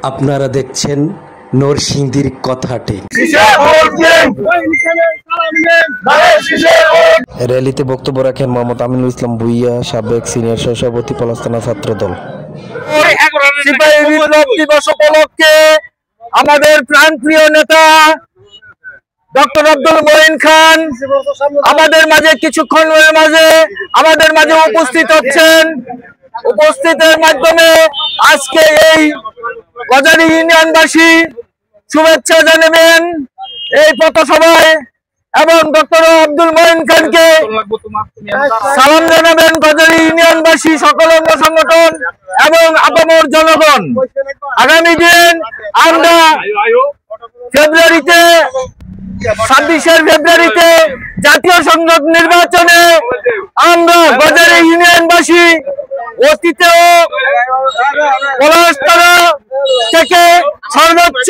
আপনারা দেখছেন নরসিংদীর কথাটি। র্যালিতে বক্তব্য রাখেন মোহাম্মদ আমিনুল ইসলাম ভুইয়া, সাবেক সিনিয়র সহসভাপতি পলাশথানা ছাত্রদল। সিপাহী বিপ্লব দিবস উপলক্ষে আমাদের প্রাণপ্রিয় নেতা ডক্টর আব্দুল মঈন খান আমাদের মাঝে কিছুক্ষণের মাঝে আমাদের মাঝে উপস্থিত হচ্ছেন। উপস্থিতের মাধ্যমে আজকে এই গজারি ইউনিয়নবাসী শুভেচ্ছা জানাবেন এই পথসভায় এবং ডক্টর আব্দুল মঈন খানকে সালাম জানাবেন গজারি ইউনিয়নবাসী সকল অঙ্গ সংগঠন এবং আপামর জনগণ। আগামী দিন আমরা ফেব্রুয়ারিতে 26 ফেব্রুয়ারিতে জাতীয় সংসদ নির্বাচনে আমরা গজারি ইউনিয়নবাসী অতীতেও পলাশথানা থেকে সর্বোচ্চ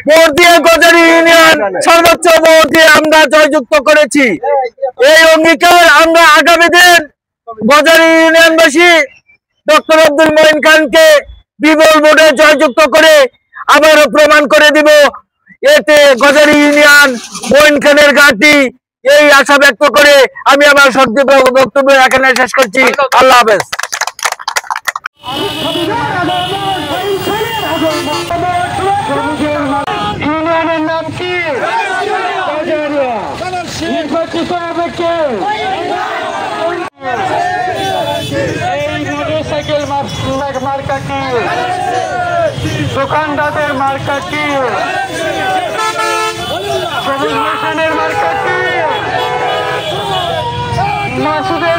ভোট দিয়ে গজারি ইউনিয়ন সর্বোচ্চ ভোট দিয়ে আমরা জয়যুক্ত করেছি। এই অঙ্গীকার আমরা আগামী দিন গজারি ইউনিয়নবাসী ডক্টর আব্দুল মঈন খানকে বিপুল ভোটে জয়যুক্ত করে আবারও প্রমাণ করে দিব। এতে গজারি ইউনিয়ন মঈন খানের ঘাঁটি, এই আশা ব্যক্ত করে আমি আমার সংক্ষিপ্ত বক্তব্য এখানে শেষ করছি। আল্লাহ হাফেজ। ইউনিয়নের নাম কি? নির্বাচিত হবে কে? এই মোটরসাইকেল মার্কা কি? দোকানদারের মার্কা কি? সবুজ মিশনের মার্কা কি? মাসুদের